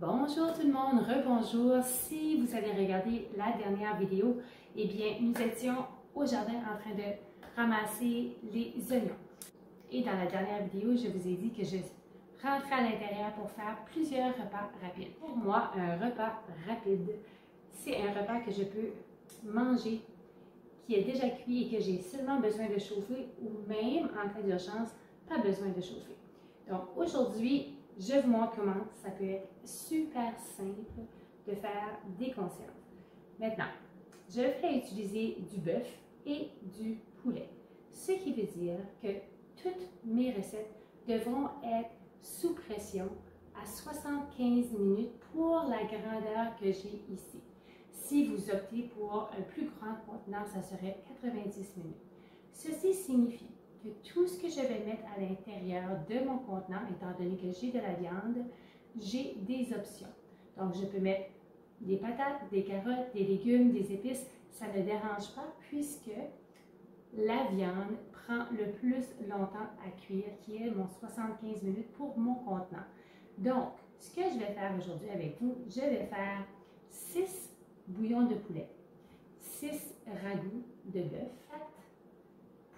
Bonjour tout le monde, rebonjour. Si vous avez regardé la dernière vidéo, eh bien, nous étions au jardin en train de ramasser les oignons. Et dans la dernière vidéo, je vous ai dit que je rentrais à l'intérieur pour faire plusieurs repas rapides. Pour moi, un repas rapide, c'est un repas que je peux manger, qui est déjà cuit et que j'ai seulement besoin de chauffer ou même, en cas d'urgence, pas besoin de chauffer. Donc aujourd'hui, je vous montre comment ça peut être super simple de faire des conserves. Maintenant, je vais utiliser du bœuf et du poulet, ce qui veut dire que toutes mes recettes devront être sous pression à 75 minutes pour la grandeur que j'ai ici. Si vous optez pour un plus grand contenant, ça serait 90 minutes. Ceci signifie que tout ce que je vais mettre à l'intérieur de mon contenant, étant donné que j'ai de la viande, j'ai des options. Donc, je peux mettre des patates, des carottes, des légumes, des épices. Ça ne dérange pas puisque la viande prend le plus longtemps à cuire, qui est mon 75 minutes pour mon contenant. Donc, ce que je vais faire aujourd'hui avec vous, je vais faire 6 bouillons de poulet, 6 ragoûts de bœuf, 4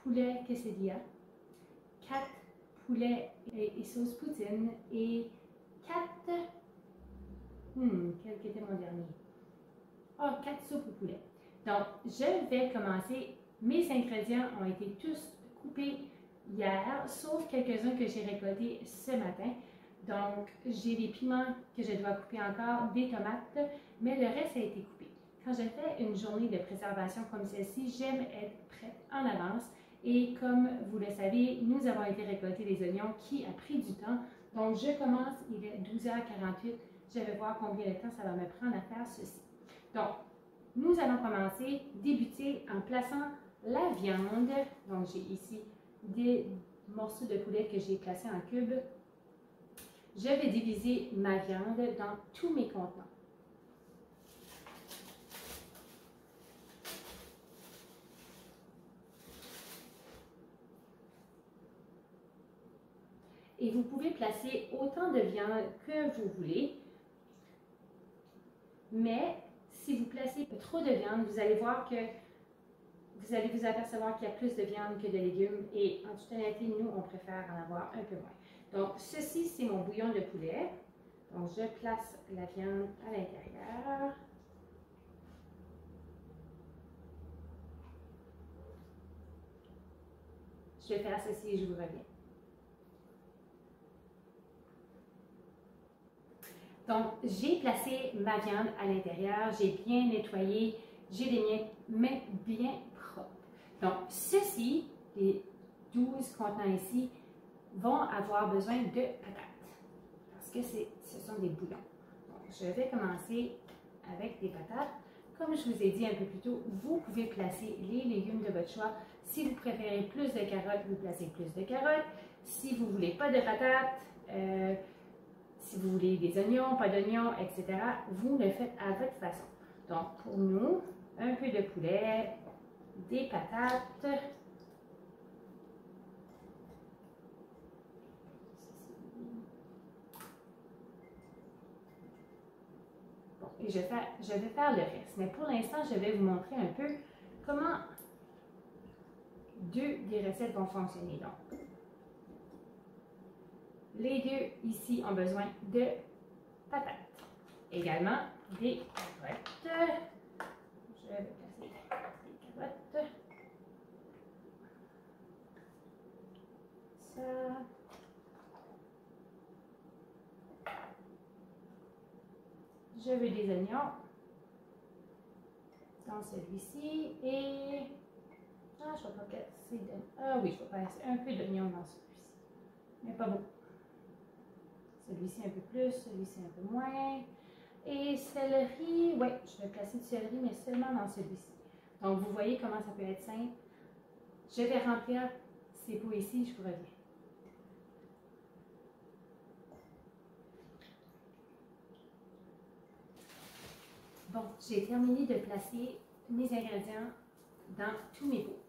poulet quesadilla, 4 poulets et sauce poutine et 4, quel était mon dernier? 4 soupes au poulet. Donc, je vais commencer. Mes ingrédients ont été tous coupés hier, sauf quelques-uns que j'ai récoltés ce matin. Donc, j'ai des piments que je dois couper encore, des tomates, mais le reste a été coupé. Quand je fais une journée de préservation comme celle-ci, j'aime être prête en avance. Et comme vous le savez, nous avons été récolter des oignons qui a pris du temps. Donc, je commence, il est 12h48. Je vais voir combien de temps ça va me prendre à faire ceci. Donc, nous allons commencer, débuter en plaçant la viande. Donc, j'ai ici des morceaux de poulet que j'ai placés en cubes. Je vais diviser ma viande dans tous mes contenants. Et vous pouvez placer autant de viande que vous voulez. Mais si vous placez trop de viande, vous allez voir que vous allez vous apercevoir qu'il y a plus de viande que de légumes. Et en toute honnêteté, nous, on préfère en avoir un peu moins. Donc, ceci, c'est mon bouillon de poulet. Donc, je place la viande à l'intérieur. Je vais faire ceci et je vous reviens. Donc, j'ai placé ma viande à l'intérieur, j'ai bien nettoyé, j'ai les mains bien propres. Donc, ceci, les 12 contenants ici, vont avoir besoin de patates parce que ce sont des bouillons. Donc, je vais commencer avec des patates. Comme je vous ai dit un peu plus tôt, vous pouvez placer les légumes de votre choix. Si vous préférez plus de carottes, vous placez plus de carottes. Si vous ne voulez pas de patates, si vous voulez des oignons, pas d'oignons, etc., vous le faites à votre façon. Donc, pour nous, un peu de poulet, des patates, bon, et je vais faire le reste. Mais pour l'instant, je vais vous montrer un peu comment deux des recettes vont fonctionner. Donc, les deux ici ont besoin de patates. Également des carottes. Je vais placer des carottes. Ça. Je veux des oignons dans celui-ci et je vais pas placer oui, je vais placer un peu d'oignon dans celui-ci, mais pas beaucoup. Celui-ci un peu plus, celui-ci un peu moins. Et céleri, oui, je vais placer du céleri, mais seulement dans celui-ci. Donc, vous voyez comment ça peut être simple. Je vais remplir ces pots ici, je vous reviens. Bon, j'ai terminé de placer mes ingrédients dans tous mes pots.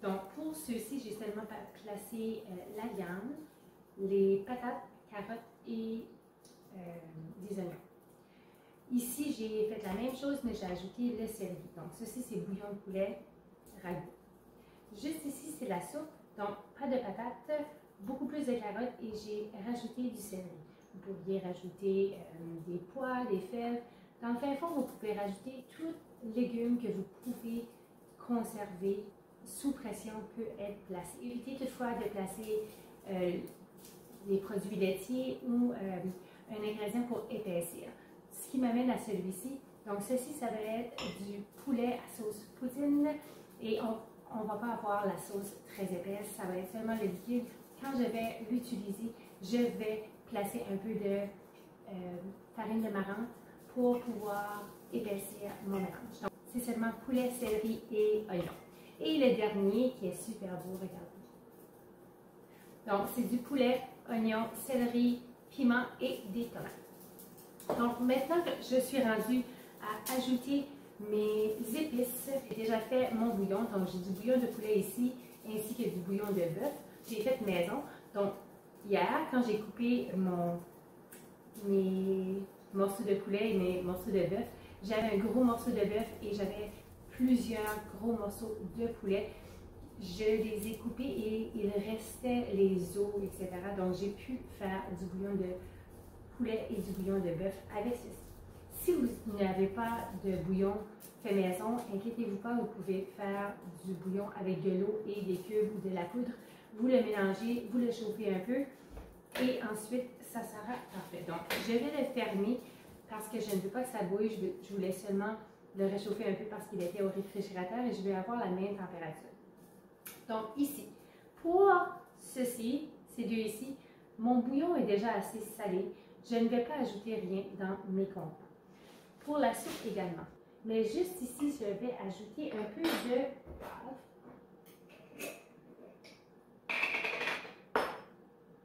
Donc, pour ceux-ci, j'ai seulement placé la viande, les patates, carottes et des oignons. Ici, j'ai fait la même chose, mais j'ai ajouté le céleri. Donc, ceci, c'est bouillon de poulet ragoût. Juste ici, c'est la soupe. Donc, pas de patates, beaucoup plus de carottes et j'ai rajouté du céleri. Vous pourriez rajouter des pois, des fèves. Dans le fin fond, vous pouvez rajouter tous les légumes que vous pouvez conserver sous pression peut être placé. Évitez toutefois de placer des produits laitiers ou un ingrédient pour épaissir. Ce qui m'amène à celui-ci. Donc, ceci, ça va être du poulet à sauce poutine et on ne va pas avoir la sauce très épaisse, ça va être seulement le liquide. Quand je vais l'utiliser, je vais placer un peu de farine de marrante pour pouvoir épaissir mon mélange. Donc, c'est seulement poulet, céleri et oignon. Et le dernier qui est super beau, regardez. Donc, c'est du poulet, oignon, céleri, piment et des tomates. Donc, maintenant que je suis rendue à ajouter mes épices, j'ai déjà fait mon bouillon. Donc, j'ai du bouillon de poulet ici, ainsi que du bouillon de bœuf. J'ai fait maison. Donc, hier, quand j'ai coupé mes morceaux de poulet et mes morceaux de bœuf, j'avais un gros morceau de bœuf et j'avais plusieurs gros morceaux de poulet. Je les ai coupés et il restait les os, etc. Donc, j'ai pu faire du bouillon de poulet et du bouillon de bœuf avec ceci. Si vous n'avez pas de bouillon fait maison, inquiétez-vous pas, vous pouvez faire du bouillon avec de l'eau et des cubes ou de la poudre. Vous le mélangez, vous le chauffez un peu et ensuite, ça sera parfait. Donc, je vais le fermer parce que je ne veux pas que ça bouille. Je voulais seulement le réchauffer un peu parce qu'il était au réfrigérateur et je vais avoir la même température. Donc, ici, pour ceci, ces deux ici, mon bouillon est déjà assez salé. Je ne vais pas ajouter rien dans mes compots. Pour la soupe également. Mais juste ici, je vais ajouter un peu de poivre.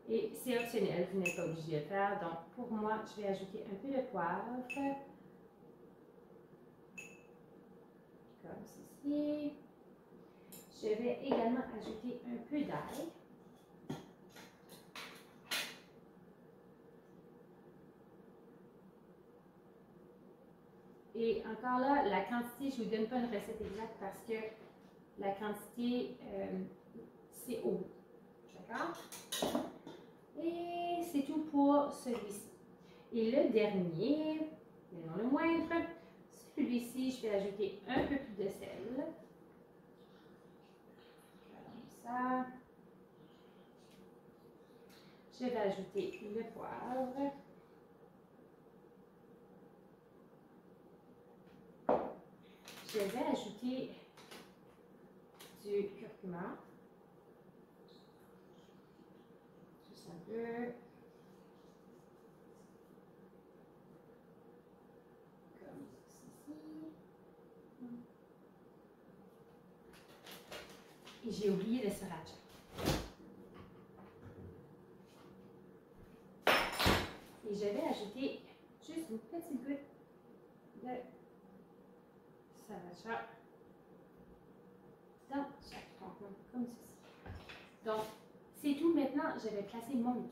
Et c'est optionnel, vous n'êtes pas obligé de le faire. Donc, pour moi, je vais ajouter un peu de poivre. Comme ceci. Je vais également ajouter un peu d'ail. Et encore là, la quantité, je ne vous donne pas une recette exacte parce que la quantité, c'est au goût. D'accord? Et c'est tout pour celui-ci. Et le dernier, mais non le moindre, celui-ci, je vais ajouter un peu plus de sel. Comme ça. Je vais ajouter le poivre. Je vais ajouter du curcuma. Juste un peu. Comme ceci. Et j'ai oublié le sriracha. Et je vais ajouter juste une petite goutte de sriracha dans chaque contenant, comme ceci. Donc, c'est tout. Maintenant, je vais placer mon liquide.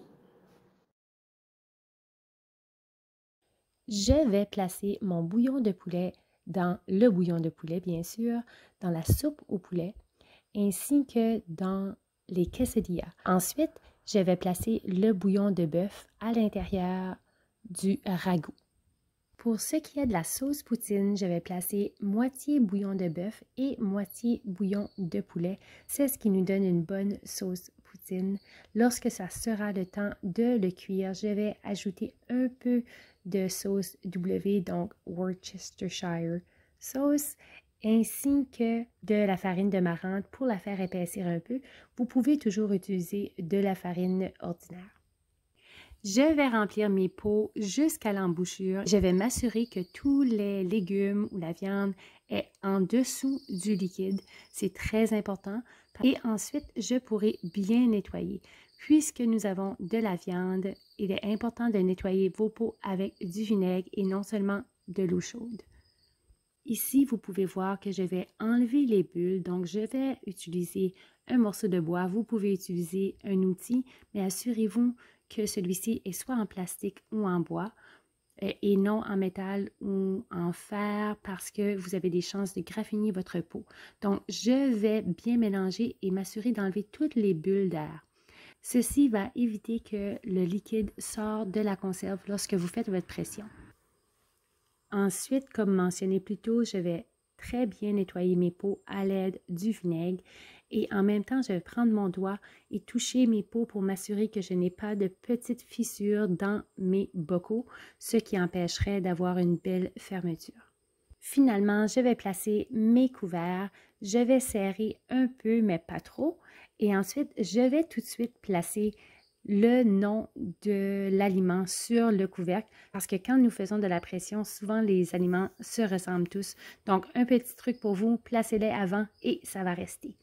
Je vais placer mon bouillon de poulet dans le bouillon de poulet, bien sûr, dans la soupe au poulet, ainsi que dans les quesadillas. Ensuite, je vais placer le bouillon de bœuf à l'intérieur du ragoût. Pour ce qui est de la sauce poutine, je vais placer moitié bouillon de bœuf et moitié bouillon de poulet. C'est ce qui nous donne une bonne sauce poutine. Lorsque ça sera le temps de le cuire, je vais ajouter un peu de sauce W, donc Worcestershire sauce, ainsi que de la farine de marrante pour la faire épaissir un peu. Vous pouvez toujours utiliser de la farine ordinaire. Je vais remplir mes pots jusqu'à l'embouchure. Je vais m'assurer que tous les légumes ou la viande est en dessous du liquide. C'est très important. Et ensuite, je pourrai bien nettoyer. Puisque nous avons de la viande, il est important de nettoyer vos pots avec du vinaigre et non seulement de l'eau chaude. Ici, vous pouvez voir que je vais enlever les bulles. Donc, je vais utiliser un morceau de bois. Vous pouvez utiliser un outil, mais assurez-vous que celui-ci est soit en plastique ou en bois. et non en métal ou en fer parce que vous avez des chances de graffiner votre peau. Donc, je vais bien mélanger et m'assurer d'enlever toutes les bulles d'air. Ceci va éviter que le liquide sorte de la conserve lorsque vous faites votre pression. Ensuite, comme mentionné plus tôt, je vais très bien nettoyer mes peaux à l'aide du vinaigre et en même temps, je vais prendre mon doigt et toucher mes peaux pour m'assurer que je n'ai pas de petites fissures dans mes bocaux, ce qui empêcherait d'avoir une belle fermeture. Finalement, je vais placer mes couverts, je vais serrer un peu mais pas trop et ensuite, je vais tout de suite placer le nom de l'aliment sur le couvercle parce que quand nous faisons de la pression, souvent les aliments se ressemblent tous. Donc, un petit truc pour vous, placez-les avant et ça va rester.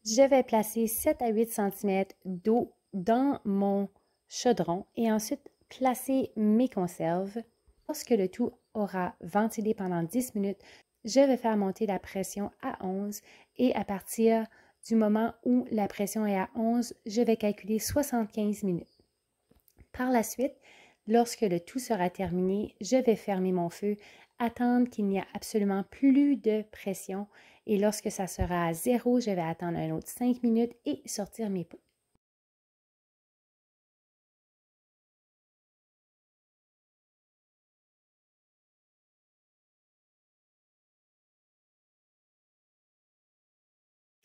Je vais placer 7 à 8 cm d'eau dans mon chaudron et ensuite placer mes conserves. Lorsque le tout aura ventilé pendant 10 minutes, je vais faire monter la pression à 11 et à partir du moment où la pression est à 11, je vais calculer 75 minutes. Par la suite, lorsque le tout sera terminé, je vais fermer mon feu, attendre qu'il n'y a absolument plus de pression et lorsque ça sera à 0, je vais attendre un autre 5 minutes et sortir mes peaux.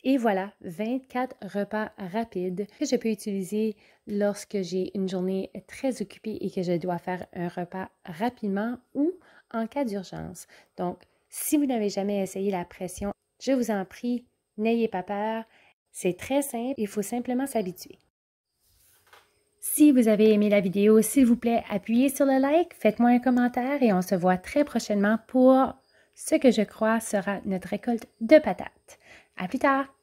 Et voilà, 24 repas rapides que je peux utiliser lorsque j'ai une journée très occupée et que je dois faire un repas rapidement ou en cas d'urgence. Donc, si vous n'avez jamais essayé la pression, je vous en prie, n'ayez pas peur. C'est très simple, il faut simplement s'habituer. Si vous avez aimé la vidéo, s'il vous plaît, appuyez sur le like, faites-moi un commentaire et on se voit très prochainement pour ce que je crois sera notre récolte de patates. À plus tard!